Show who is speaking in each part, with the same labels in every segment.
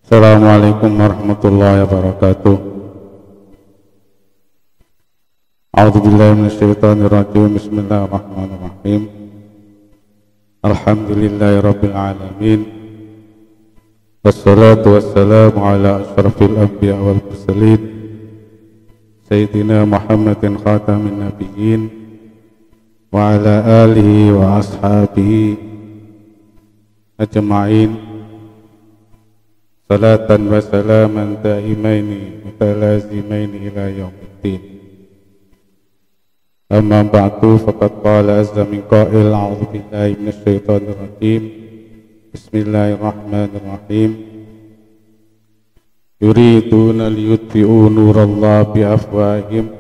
Speaker 1: Assalamualaikum warahmatullahi wabarakatuh. A'udzubillahi minasyaitonirrajim. Bismillahirrahmanirrahim. Alhamdulillahirabbil alamin. Wassalatu wassalamu ala asyrafil anbiya wal mursalin Sayyidina Muhammadin khatamin nabiyyin wa ala alihi wa ashabihi ajma'in. Salatan wa salaman daimaini mutalazimaini ila yaumiddin. Amma ba'du, faqad qala azza min qa'il, a'udzu billahi minasy syaithanir rajim. Bismillahirrahmanirrahim. Yuriduna liyutfi'u nurallahi biafwahihim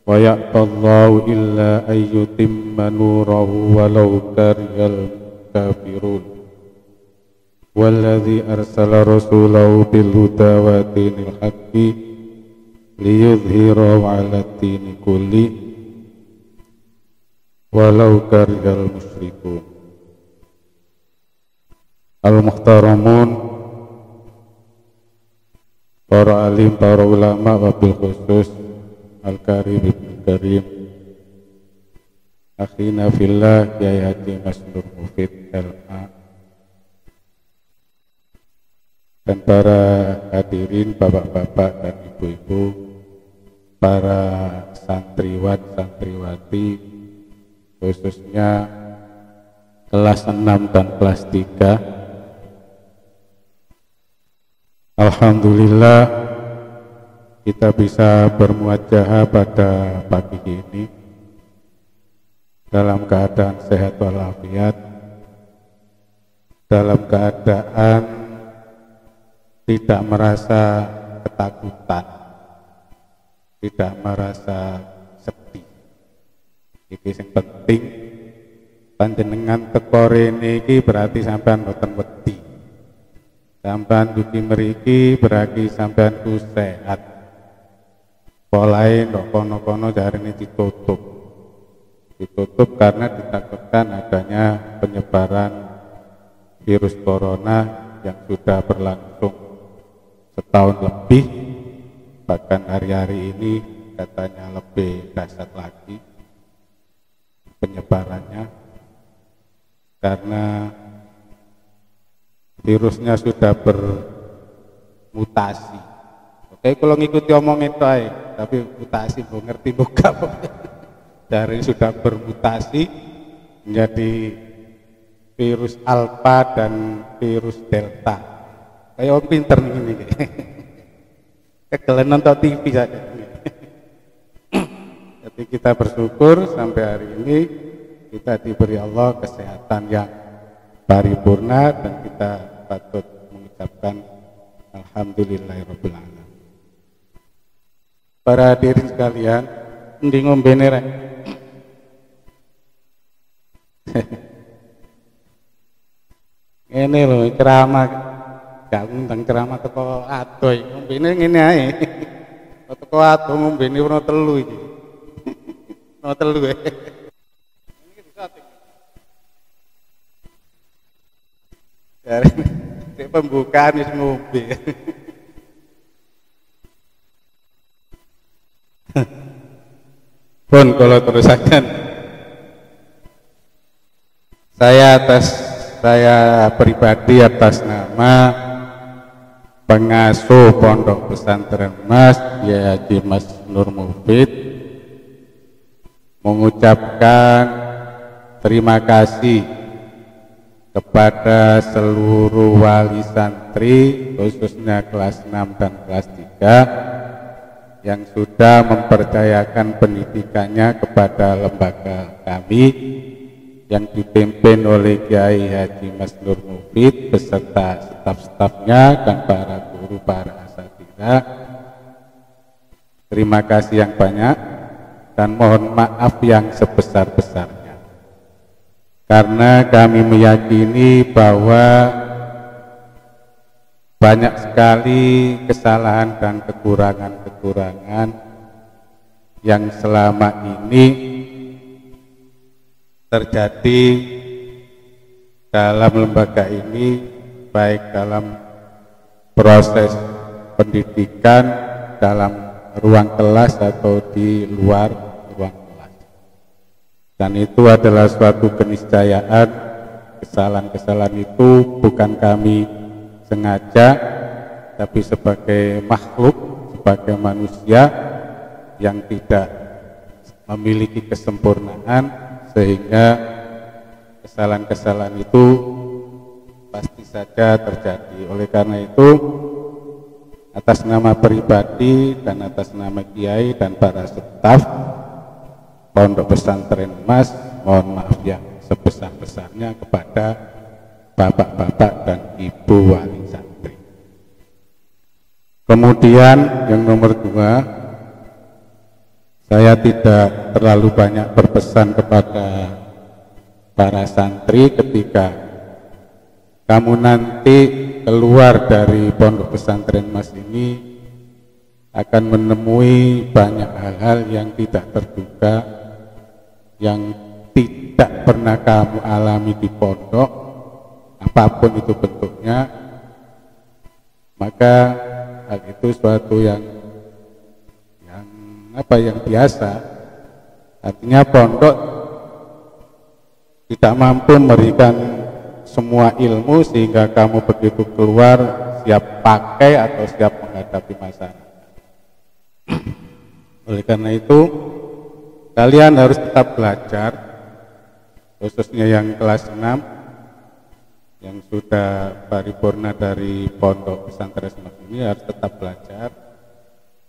Speaker 1: wa ya'ballahu illa ayyutimma nurahu walau karihal kafirun. Walladzi arsala rasulahu bil huda wa dinil haqqi liyudhhirahu 'ala dini kulli walau karihal musyrikun. Al-muhtaramun, para alim, para ulama, wabil khusus Al-Karim Ibnu Karim, akhina fillah Kyai Haji Mas Nur Mufid LA, dan para hadirin bapak-bapak dan ibu-ibu, para santriwan santriwati, khususnya kelas 6 dan kelas 3. Alhamdulillah kita bisa bermuajahah pada pagi ini dalam keadaan sehat walafiat, dalam keadaan tidak merasa ketakutan, tidak merasa sedih. Iki sing penting, panjenengan teko rene iki berarti sampean boten wedi. Sampean dugi mriki berarti sampean ku sehat. Polahe ndok kono-kono jarine ditutup. Ditutup karena ditakutkan adanya penyebaran virus corona yang sudah berlangsung setahun lebih, bahkan hari-hari ini katanya lebih dahsyat lagi penyebarannya karena virusnya sudah bermutasi. Oke, kalau ngikuti omong itu aja, tapi mutasi mau ngerti buka dari sudah bermutasi menjadi virus alpha dan virus delta. Kayak om pinter ini, kegelen nonton TV saja. Jadi kita bersyukur sampai hari ini kita diberi Allah kesehatan yang paripurna dan kita patut mengucapkan alhamdulillahirabbil alamin. Para hadirin sekalian, endi ngombene rek? Ini loh ceramah. Gak ngundang ceramah teko adoh, ngombene ngene ae. Teko adoh ngombene ono telu iki. Ono telu. Iki bisa tik. Dari pembukaan wis ngombe. Pun kalau terusakan saya pribadi atas nama pengasuh Pondok Pesantren Mas Kyai Haji Mas Nur Mufid mengucapkan terima kasih kepada seluruh wali santri khususnya kelas 6 dan kelas 3 yang sudah mempercayakan pendidikannya kepada lembaga kami yang dipimpin oleh Kyai Haji Mas Nur Mufid beserta staf-stafnya dan para guru, para asatidz. Terima kasih yang banyak dan mohon maaf yang sebesar-besarnya. Karena kami meyakini bahwa banyak sekali kesalahan dan kekurangan-kekurangan yang selama ini terjadi dalam lembaga ini, baik dalam proses pendidikan dalam ruang kelas atau di luar ruang kelas. Dan itu adalah suatu keniscayaan. Kesalahan-kesalahan itu bukan kami sengaja, tapi sebagai makhluk, sebagai manusia yang tidak memiliki kesempurnaan, sehingga kesalahan-kesalahan itu pasti saja terjadi. Oleh karena itu, atas nama pribadi dan atas nama kiai dan para staf Pondok Pesantren Mas, mohon maaf yang sebesar-besarnya kepada bapak-bapak dan ibu wali santri. Kemudian yang nomor 2, saya tidak terlalu banyak berpesan kepada para santri ketika kamu nanti keluar dari Pondok Pesantren Mas ini akan menemui banyak hal-hal yang tidak terduga, yang tidak pernah kamu alami di pondok, apapun itu bentuknya. Maka hal itu suatu yang biasa. Artinya pondok tidak mampu memberikan semua ilmu sehingga kamu begitu keluar siap pakai atau siap menghadapi masyarakat. Oleh karena itu, kalian harus tetap belajar, khususnya yang kelas 6 yang sudah paripurna dari Pondok Pesantren Mas ini harus tetap belajar.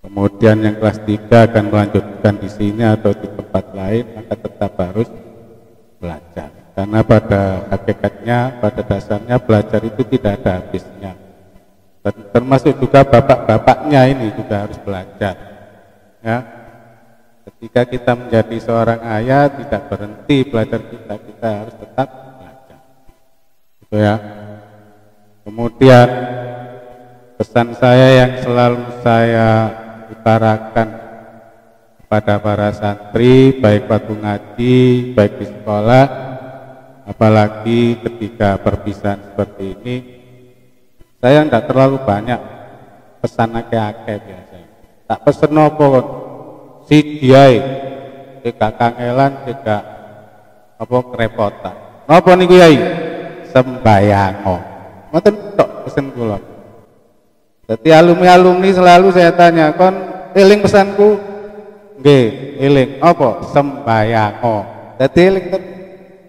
Speaker 1: Kemudian yang kelas 3 akan melanjutkan di sini atau di tempat lain, maka tetap harus belajar. Karena pada hakikatnya, pada dasarnya belajar itu tidak ada habisnya. Termasuk juga bapak-bapaknya ini juga harus belajar. Ya, ketika kita menjadi seorang ayah tidak berhenti belajar, kita harus tetap belajar. Gitu ya. Kemudian pesan saya yang selalu saya utarakan kepada para santri, baik waktu ngaji, baik di sekolah, apalagi ketika perpisahan seperti ini, saya tidak terlalu banyak pesan akeh-akeh biasanya. Tak pesen nopo si kiai, jika kangelan, jika apa kerepotan. Nopo nih kiai? Sembayango. Ngoten tok pesen kula. Jadi alumni selalu saya tanya, kon eling pesanku? Nggih, eling. Apa? Sembayango. Jadi eling.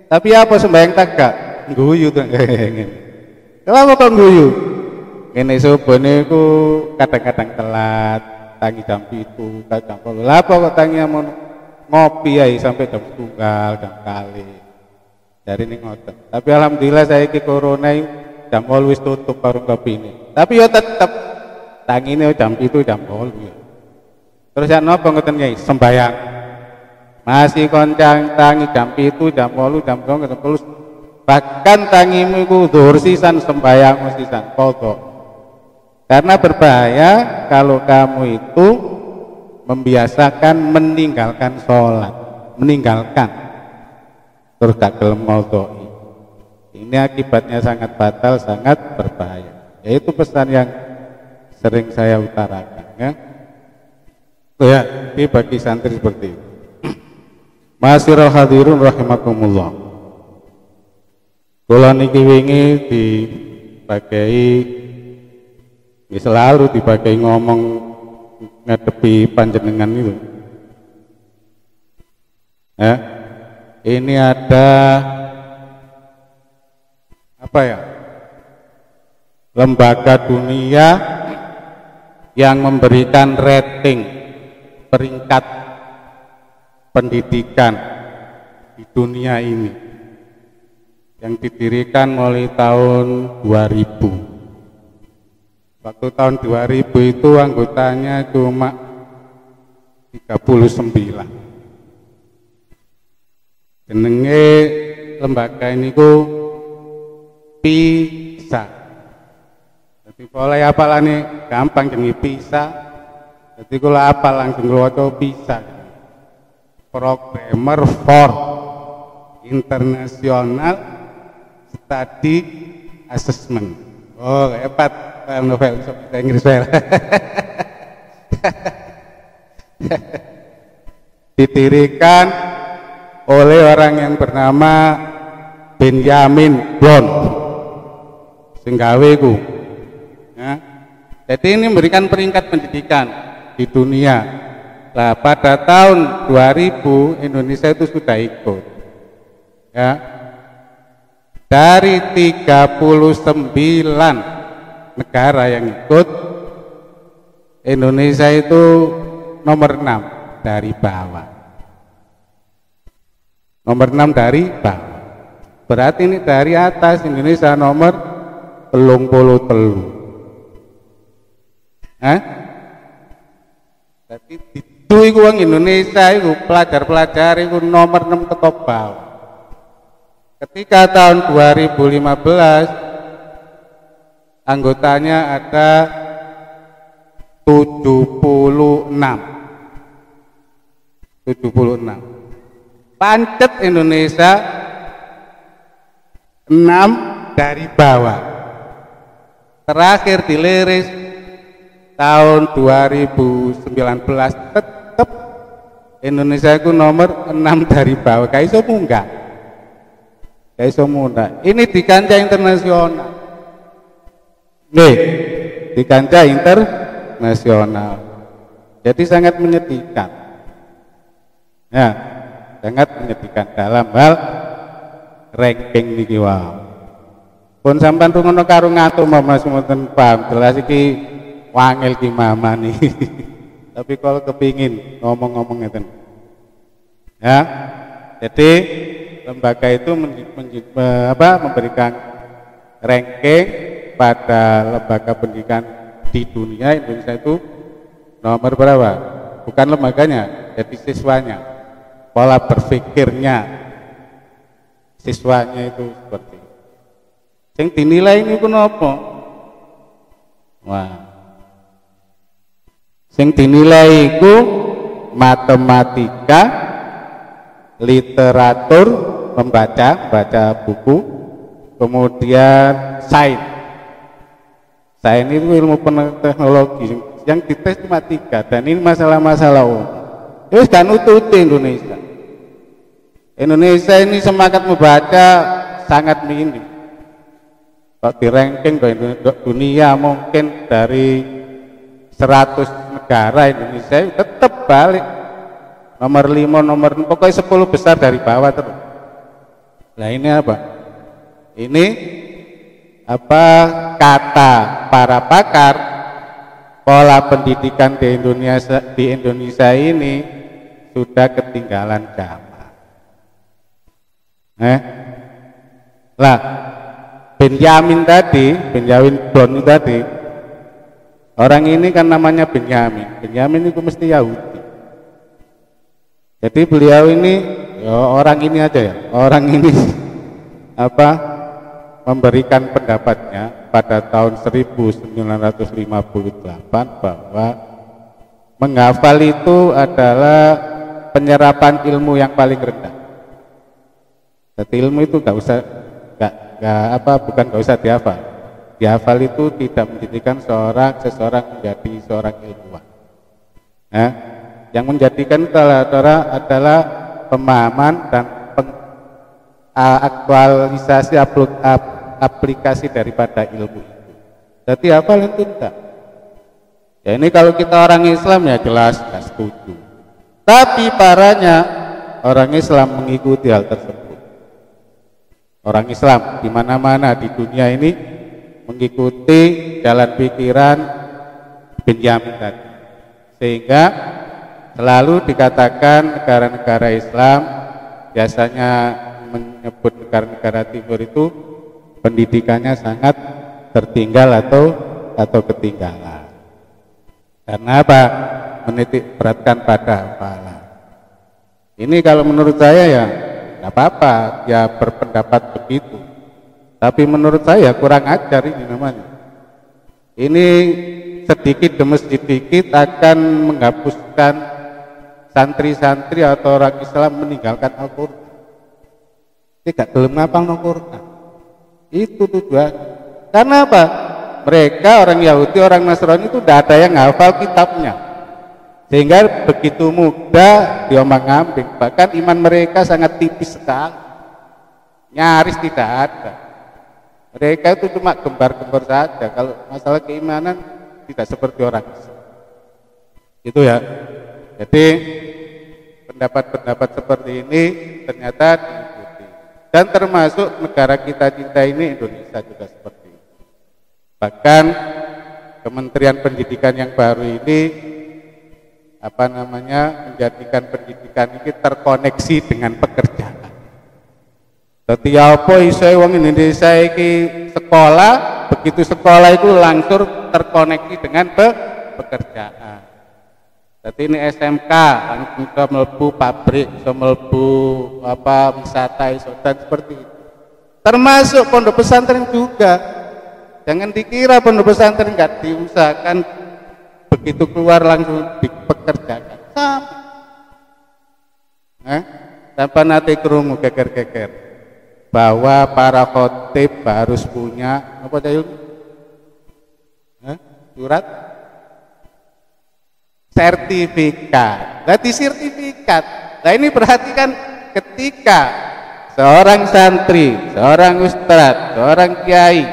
Speaker 1: Tapi apa sembahyang tagak? Guyu tuh ngene. Kenapa kok guyu? Ngene subuh niku kadang-kadang telat, tangi jam 7, kadang jam 8. Lah apa kok tangi amun ngopi ae sampai jam 1, jam kali. Dari ini ngoten. Tapi alhamdulillah saya iki corona jam 8 wis tutup warung kopi ini. Tapi ya tetep tangine jam 7, jam 8 ya. Terus ya napa ngoten Kyai? Sembayang. Masih koncang tangi jam 7, jam 8, jam 9, jam 10. Bahkan tangimu iku dhuwur sisan sembayang sisan qadha. Karena berbahaya kalau kamu itu membiasakan meninggalkan sholat, meninggalkan terus gak gelem qadha. Ini akibatnya sangat fatal, sangat berbahaya. Yaitu pesan yang sering saya utarakan ya. Ya, ini bagi santri seperti itu. Ma'asyiral hadirun rahimakumullah. Kula niki wingi dipakai selalu dipakai ngomong ngadepi panjenengan itu. Ya. Ini ada apa ya? Lembaga dunia yang memberikan rating peringkat pendidikan di dunia ini yang didirikan mulai tahun 2000. Waktu tahun 2000 itu anggotanya cuma 39. Jenenge lembaga ini ku PISA. Jadi boleh apalane gampang jenenge PISA. Jadi kula apal langsung waca PISA. Programmer for International Study Assessment. Oh, hebat. novel bahasa Inggris didirikan oleh orang yang bernama Benjamin Blount sing gawe ku. Ya. Jadi ini memberikan peringkat pendidikan di dunia. Nah, pada tahun 2000 Indonesia itu sudah ikut. Ya. Dari 39 negara yang ikut, Indonesia itu nomor 6 dari bawah. Nomor 6 dari bawah. Berarti ini dari atas Indonesia nomor 33. Jadi itu uang Indonesia itu pelajar-pelajar itu nomor 6 ke bawah. Ketika tahun 2015 anggotanya ada 76. Pancet Indonesia 6 dari bawah. Terakhir diliris tahun 2019 tetap Indonesia itu nomor 6 dari bawah. Kayak iso munggah. Kayak iso munggah. Ini di kancah internasional. Nih, di kancah internasional. Jadi sangat menyedihkan. Ya, sangat menyedihkan dalam hal ranking niki wae. Pun sampean rungono karo ngatur Mas mboten paham, jelas iki wangil ki mama nih. Tapi kalau kepingin ngomong-ngomong ngeten. Ya. Jadi lembaga itu memberikan ranking pada lembaga pendidikan di dunia. Indonesia itu nomor berapa? Bukan lembaganya, jadi siswanya. Pola berpikirnya siswanya itu seperti itu. Yang dinilai ini ku apa? Wah. Yang dinilai itu matematika, literatur, baca buku, kemudian sains. Sains itu ilmu teknologi. Yang dites cuma 3 dan ini masalah-masalah umum. Terus kan ututi Indonesia. Indonesia ini semangat membaca sangat minim. Kalau di ranking dunia mungkin dari 100 negara Indonesia tetap balik nomor 5, nomor 6, pokoknya 10 besar dari bawah terus. Nah ini apa? Ini apa kata para pakar pola pendidikan di Indonesia ini sudah ketinggalan zaman. Lah Benjamin Blount tadi, orang ini kan namanya Benjamin itu mesti Yahudi. Jadi beliau ini ya orang ini aja ya, orang ini apa memberikan pendapatnya pada tahun 1958 bahwa menghafal itu adalah penyerapan ilmu yang paling rendah. Jadi ilmu itu nggak usah dihafal. Dihafal itu tidak menjadikan seseorang menjadi seorang ilmuwan. Yang menjadikan adalah pemahaman dan aktualisasi aplikasi daripada ilmu itu. Jadi hafal itu enggak. Ya ini kalau kita orang Islam ya jelas nggak setuju. Tapi parahnya orang Islam mengikuti hal tersebut. Orang Islam di mana-mana di dunia ini mengikuti jalan pikiran Benjamin tadi, sehingga selalu dikatakan negara-negara Islam biasanya menyebut negara-negara Timur itu pendidikannya sangat tertinggal atau ketinggalan. Karena apa? Menitik beratkan pada hafalan. Ini kalau menurut saya ya nggak apa-apa, ya berpendapat begitu. Tapi menurut saya kurang ajar ini namanya. Ini sedikit demi sedikit akan menghapuskan santri-santri atau orang Islam meninggalkan Al-Quran. Tidak belum ngapal Al-Quran. Itu tujuan. Karena apa? mereka orang Yahudi, orang Nasrani itu tidak ada yang hafal kitabnya, sehingga begitu mudah diombang-ambing. Bahkan iman mereka sangat tipis sekali, nyaris tidak ada. Mereka itu cuma gembar-gembar saja. Kalau masalah keimanan tidak seperti orang Islam. Itu ya. Jadi pendapat-pendapat seperti ini ternyata diikuti. Dan termasuk negara kita ini Indonesia juga seperti itu. Bahkan Kementerian Pendidikan yang baru ini menjadikan pendidikan ini terkoneksi dengan pekerjaan. Dadi apa iso wong Indonesia iki sekolah, begitu sekolah itu langsung terkoneksi dengan pekerjaan. Jadi ini SMK langsung bisa mlebu pabrik, bisa mlebu wisata, dan seperti itu. Termasuk pondok pesantren juga. Jangan dikira pondok pesantren nggak diusahakan begitu keluar langsung dipekerjakan. Sama. Tanpa nanti kerungu geger-geger bahwa para khotib harus punya apa Cayul? Surat sertifikat. Berarti sertifikat. Nah ini perhatikan, ketika seorang santri, seorang ustadz, seorang kiai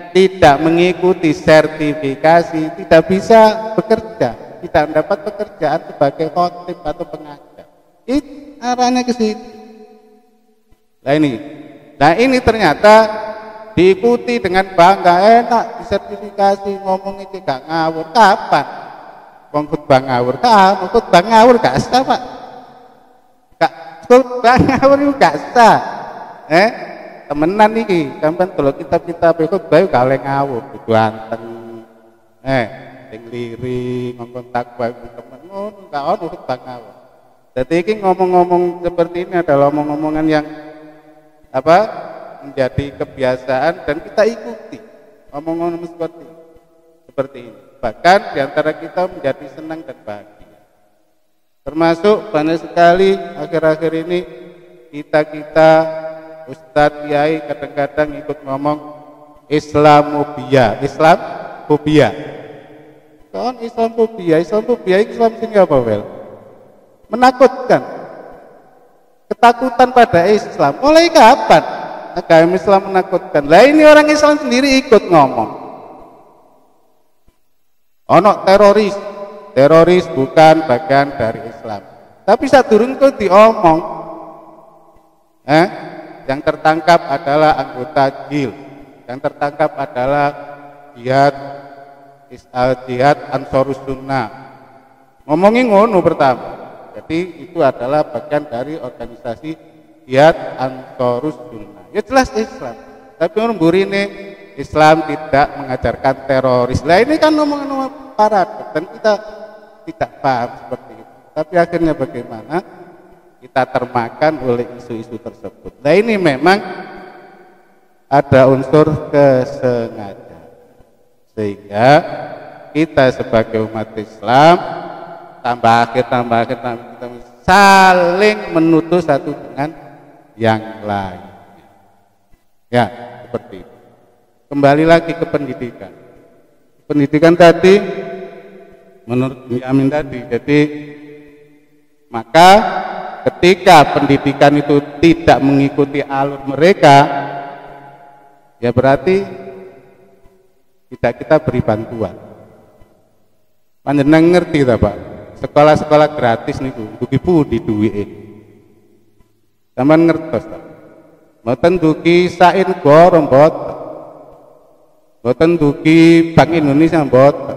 Speaker 1: tidak mengikuti sertifikasi, tidak bisa bekerja, tidak mendapat pekerjaan sebagai khotib atau pengajar. Itu arahnya ke situ. Nah ini ternyata diikuti dengan bangga, enak disertifikasi, ngomongnya gak ngawur. Kapan? Khutbah ngawur, khutbah ngawur gak sah Pak. Khutbah ngawur itu gak sah. Temenan iki, sampean kalau kitab-kitab khutbah gak oleh ngawur, kudu anteng. Sing lirik, ngomong takwa temen ngono, gak ono khutbah ngawur. Jadi iki ngomong-ngomong seperti ini adalah omong-omongan yang menjadi kebiasaan dan kita ikuti omong-omong seperti ini. Bahkan diantara kita menjadi senang dan bahagia. Termasuk banyak sekali akhir-akhir ini kita Ustadz Kiai kadang-kadang ikut ngomong Islamofobia. Islamofobia Islam sing apa wel? Menakutkan. Ketakutan pada Islam. Mulai kapan agama Islam menakutkan? Lah ini orang Islam sendiri ikut ngomong. Ono teroris bukan bagian dari Islam. Tapi sadurung kok diomong. Yang tertangkap adalah anggota GIL. Yang tertangkap adalah jihad Ansarus Sunnah. Ngomongin ngono pertama. Jadi itu adalah bagian dari organisasi jihad Ansarus Sunnah. Ya jelas Islam. Tapi orang burine Islam tidak mengajarkan teroris. Nah ini kan ngomong-ngomong paradoks dan kita tidak paham seperti itu. Tapi akhirnya bagaimana? Kita termakan oleh isu-isu tersebut. Nah ini memang ada unsur kesengajaan. Sehingga kita sebagai umat Islam tambah akhir kita saling menuduh satu dengan yang lain. Ya, seperti itu. Kembali lagi ke pendidikan. Pendidikan tadi menurut Yamin tadi, jadi maka ketika pendidikan itu tidak mengikuti alur mereka, ya berarti kita beri bantuan. Panjenengan ngerti tak Pak? Sekolah-sekolah gratis niku dugi pundi duwike. Sampeyan ngertos tak? Mboten dugi Sain Goro mboten. Mboten dugi Bank Indonesia mboten.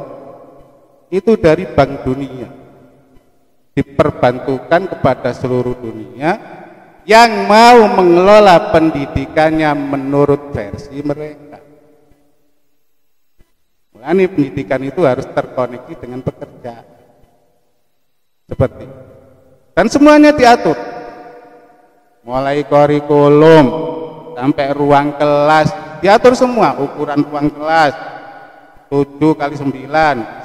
Speaker 1: Itu dari Bank Dunia. Diperbantukan kepada seluruh dunia yang mau mengelola pendidikannya menurut versi mereka. Makanya pendidikan itu harus terkoneksi dengan pekerjaan. Seperti itu. Dan semuanya diatur. Mulai kurikulum sampai ruang kelas diatur semua, ukuran ruang kelas 7x9,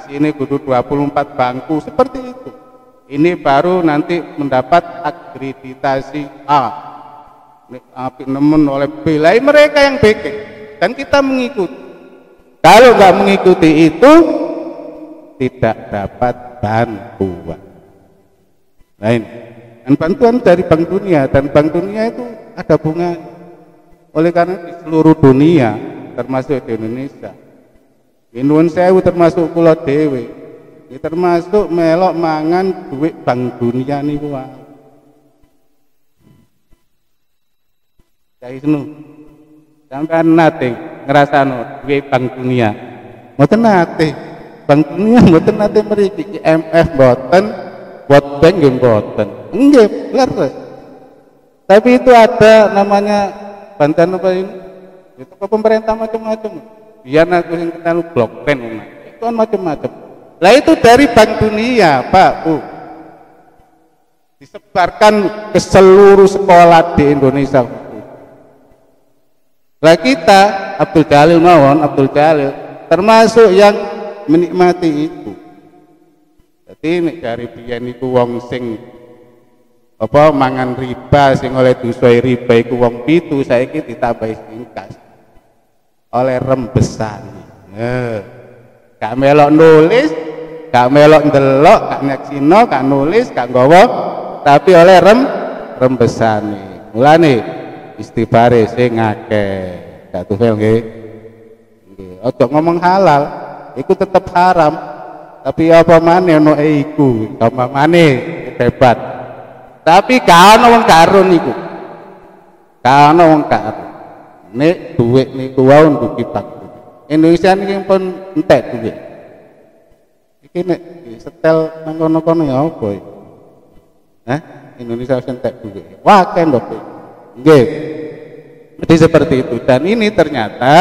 Speaker 1: sini kudu 24 bangku, seperti itu. Ini baru nanti mendapat akreditasi A, nemen oleh B. Mereka yang bikin dan kita mengikuti. Kalau nggak mengikuti itu tidak dapat bantuan. Lain. Dan bantuan dari Bank Dunia, dan Bank Dunia itu ada bunga. Oleh karena di seluruh dunia, termasuk di Indonesia, Nuwun sewu termasuk kula dhewe, termasuk melok mangan duit Bank Dunia niku wae. Kayak ngono. Sampeyan nate ngrasano duit Bank Dunia. Mboten nate. Bank Dunia mboten nate mriki, IMF mboten, World Bank nggih mboten. Nggih, leres. Tapi itu ada namanya bantuan apa ini? Itu ke pemerintah macam-macam. Biar aku yang kenal blockchain, itu kan macam-macam. Lah itu dari Bank Dunia, Pak, Bu. Disebarkan ke seluruh sekolah di Indonesia. Lah kita, Abdul Jalil mawon, Abdul Jalil termasuk yang menikmati itu. Jadi nek dari biyen niku wong sing apa mangan riba sing oleh dusoi riba iku wong 7, saiki ditambahi singkas oleh rembesan. Gak melok nulis, gak melok ndelok, gak nyaksino, gak nulis, gak nggawa, tapi oleh rembesane. Mulane istighfare sing akeh. Gak tufel nggih. Nggih, aja ngomong halal, iku tetep haram. Tapi apa maneh ono iku, apa maneh hebat. Tapi gak ono wong karo niku. Gak ono wong karo. Nek duit niku wae ndugi Bank Indonesia niki pun entek duit. Iki nek setel nang kono-kono ya apa iki? Indonesia wis entek duit. Wah, kendok. Nggih. Jadi seperti itu, dan ini ternyata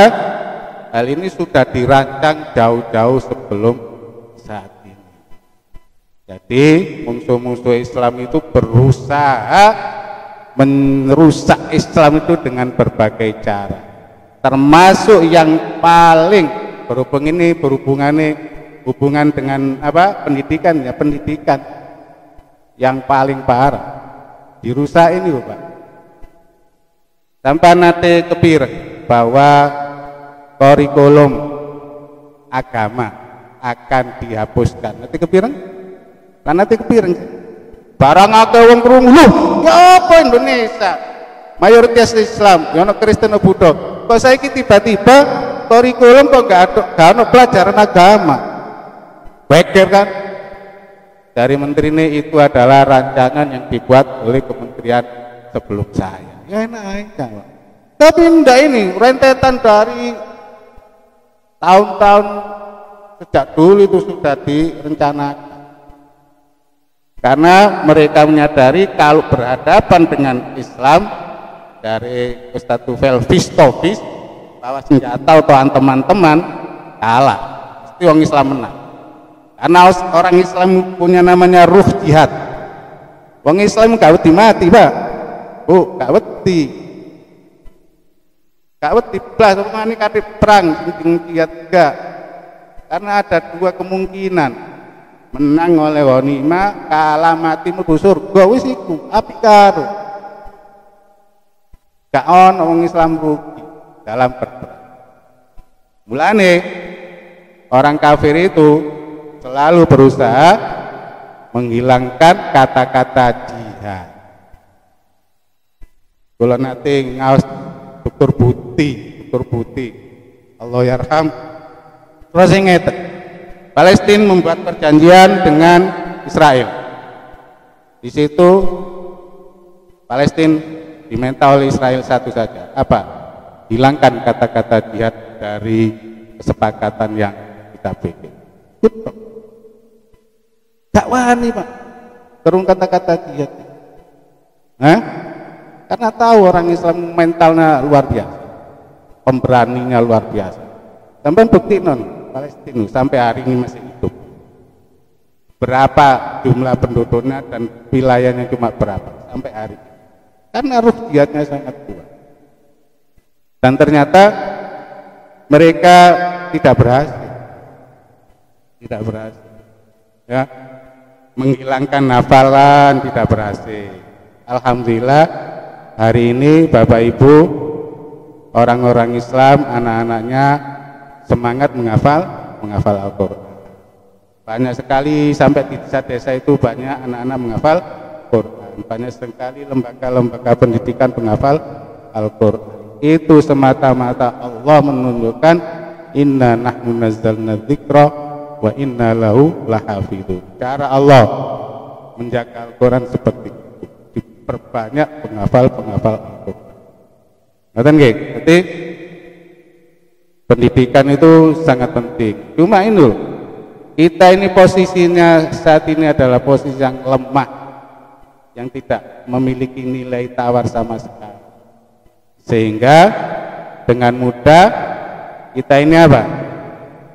Speaker 1: hal ini sudah dirancang jauh-jauh sebelum saat ini. Jadi musuh-musuh Islam itu berusaha merusak Islam itu dengan berbagai cara, termasuk yang paling berhubungan dengan apa, pendidikan ya, pendidikan yang paling parah dirusak ini Bapak. Sampai nanti kepir bahwa kurikulum agama akan dihapuskan. Nanti kepiren? Nanti kepiren? Barang akeh wong krungu, lho, ya apa Indonesia? Mayoritas Islam, ya ono Kristen ono Buddha. Kok saiki tiba-tiba kurikulum kok gak ono pelajaran agama? Beker kan? Dari menteri ini itu adalah rancangan yang dibuat oleh kementerian sebelum saya. Ya enak aja. Tapi enggak, ini rentetan dari tahun-tahun sejak dulu itu sudah direncanakan. Karena mereka menyadari kalau berhadapan dengan Islam, dari Ustadz Tufel Fistofis bawa senjata atau teman-teman kalah, pasti orang Islam menang. Karena orang Islam punya namanya ruh jihad. Orang Islam gak wedi mati, Pak. Bu, gak wedi. Gak wedi blas, ini kate perang sing jihad gak. Karena ada dua kemungkinan. Menang oleh ghanimah, kalah mati mlebu surga, wis iku apik karo. Gak ono wong Islam rugi dalam berperang. Mulane orang kafir itu selalu berusaha menghilangkan kata-kata jihad. Kula nate ngaos Dr. Buti, Allah yarham. Terus ngeten. Palestina membuat perjanjian dengan Israel. Di situ Palestina diminta oleh Israel satu saja, apa? Hilangkan kata-kata jihad dari kesepakatan yang kita bikin. Gak wani Pak, terung kata-kata jihad. Karena tahu orang Islam mentalnya luar biasa, pemberaninya luar biasa. Sampai bukti non. Palestina sampai hari ini masih hidup. Berapa jumlah penduduknya dan wilayahnya cuma berapa sampai hari ini. Karena ruh jihadnya sangat kuat. Dan ternyata mereka tidak berhasil. Tidak berhasil. Ya. Menghilangkan hafalan tidak berhasil. Alhamdulillah hari ini Bapak Ibu orang-orang Islam, anak-anaknya semangat menghafal Al-Qur'an. Banyak sekali sampai di desa-desa itu banyak anak-anak menghafal Al-Qur'an. Banyak sekali lembaga-lembaga pendidikan penghafal Al-Qur'an. Itu semata-mata Allah menunjukkan inna nahnu nazzalna dzikra wa inna lahu lahafidun. Cara Allah menjaga Al-Qur'an seperti itu, diperbanyak penghafal Al-Qur'an. Ngoten nggih. Jadi pendidikan itu sangat penting. Cuma ini loh, kita ini posisinya saat ini adalah posisi yang lemah, yang tidak memiliki nilai tawar sama sekali. Sehingga dengan mudah kita ini apa?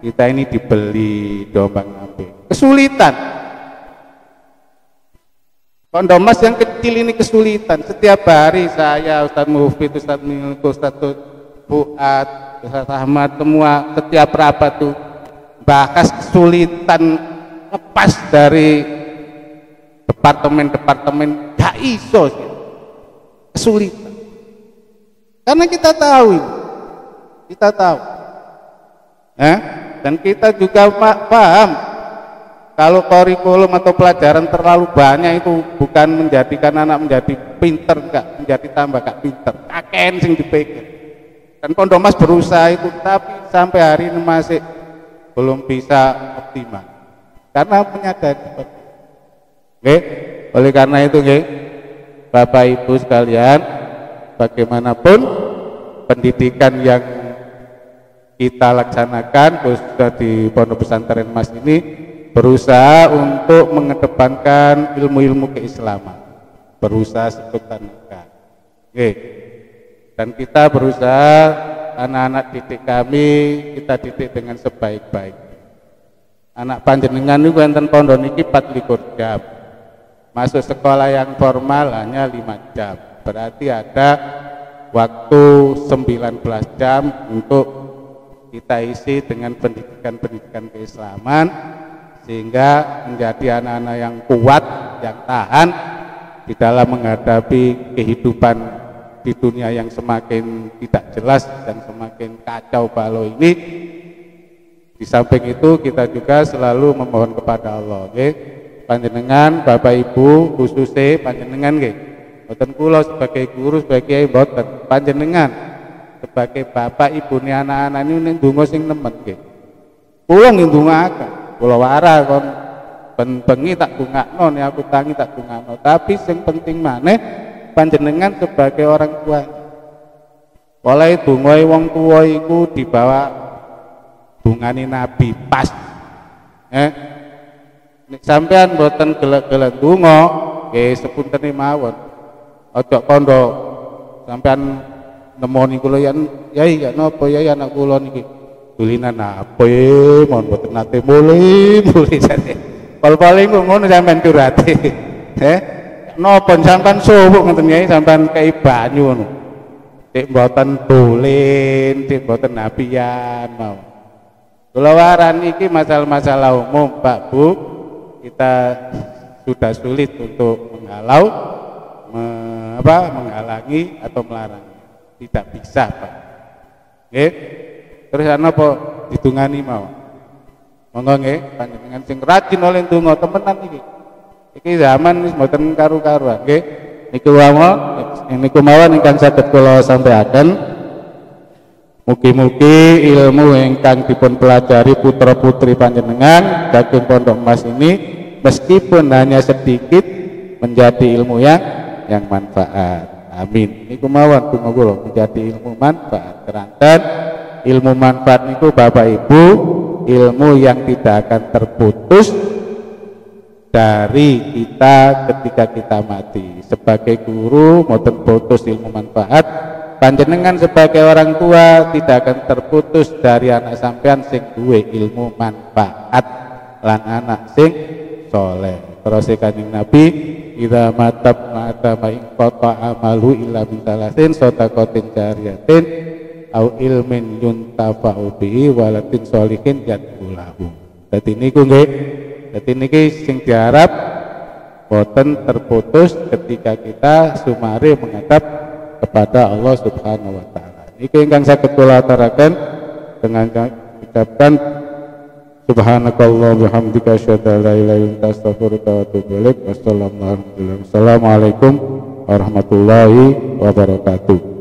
Speaker 1: Kita ini dibeli dombang-ambing. Kesulitan. Kondom emas yang kecil ini kesulitan. Setiap hari saya, Ustaz Mufid, Ustaz Milko, Ustaz Fuad, Ustaz Ahmad, semua setiap rapat tuh bahas kesulitan lepas dari departemen-departemen gak iso sih. Kesulitan. Karena kita tahu, dan kita juga paham kalau kurikulum atau pelajaran terlalu banyak itu bukan menjadikan anak menjadi pinter, enggak, menjadi tambah gak pinter, kaken sing dipikir. Dan Pondok Mas berusaha itu, tapi sampai hari ini masih belum bisa optimal karena menyadari seperti itu. Oke, oleh karena itu, Bapak Ibu sekalian, bagaimanapun pendidikan yang kita laksanakan khususnya di Pondok Pesantren Mas ini berusaha untuk mengedepankan ilmu-ilmu keislaman, berusaha sekutankan. Oke, dan kita berusaha anak-anak didik kami kita didik dengan sebaik-baik. Anak panjenengan niku enten pondok niki 24 jam. Masuk sekolah yang formal hanya 5 jam. Berarti ada waktu 19 jam untuk kita isi dengan pendidikan-pendidikan keislaman sehingga menjadi anak-anak yang kuat, yang tahan di dalam menghadapi kehidupan di dunia yang semakin tidak jelas dan semakin kacau balau ini. Di samping itu kita juga selalu memohon kepada Allah, panjenengan Bapak Ibu khususnya panjenengan boten kula sebagai guru sebagai boten panjenengan sebagai bapak ibu nih anak-anak ini ndonga sing nemen kula ndongaaken kula wara kon bengi tak dongakno nek aku tangi tak dongakno, tapi sing penting maneh panjenengan sebagai orang tua. Oleh dongae wong tua iku dibawa bungane Nabi pas. Nek sampean boten gelek-gelek donga, nggih sepuntene mawon. Aja kandha sampean nemoni kula yai ya napa yai anak kula niki. Dulinan apa mohon boten nate mulih jane. Pol-paling ngono sampean curate. Napa sampean suwuk ngoten yai sampean kei banyu ngono. Dik mboten dolen, dik mboten nabiyan mau. Kula waran iki masalah-masalah umum Pak Bu, kita sudah sulit untuk menghalau menghalangi atau melarang. Tidak bisa Pak. Nggih. Terus apa ditungani mau. Monggo nggih panjenengan sing rajin oleh donga temenan iki. Iki zaman wis mboten karu-karuan nggih. Niku mawon ingkang saged kula sampaikan. Mugi-mugi ilmu ingkang dipun pelajari putra-putri panjenengan saking Pondok Mas ini meskipun hanya sedikit menjadi ilmu yang manfaat. Amin. Niku mawon donga kula menjadi ilmu manfaat. Keranten ilmu manfaat niku Bapak Ibu ilmu yang tidak akan terputus dari kita ketika kita mati. Sebagai guru mboten putus ilmu manfaat, panjenengan sebagai orang tua tidak akan terputus dari anak sampean sing duwe ilmu manfaat lan anak sing soleh. Terus Kanjeng Nabi idza mata ing qata amalu illa min talatin sadaqatin jariyatin au ilmin yuntafa'u bihi walatin sholihin yad'ulahu. Dadi niku nggih. Dadi niki sing diharap boten terputus ketika kita sumare menghadap kepada Allah Subhanahu wa taala. Niku ingkang saged kula aturaken dengan ucapkan subhanakallah bihamdika asyhadu an la ilaha illa anta astaghfiruka wa atubu ilaik. Wassalamualaikum warahmatullahi wabarakatuh.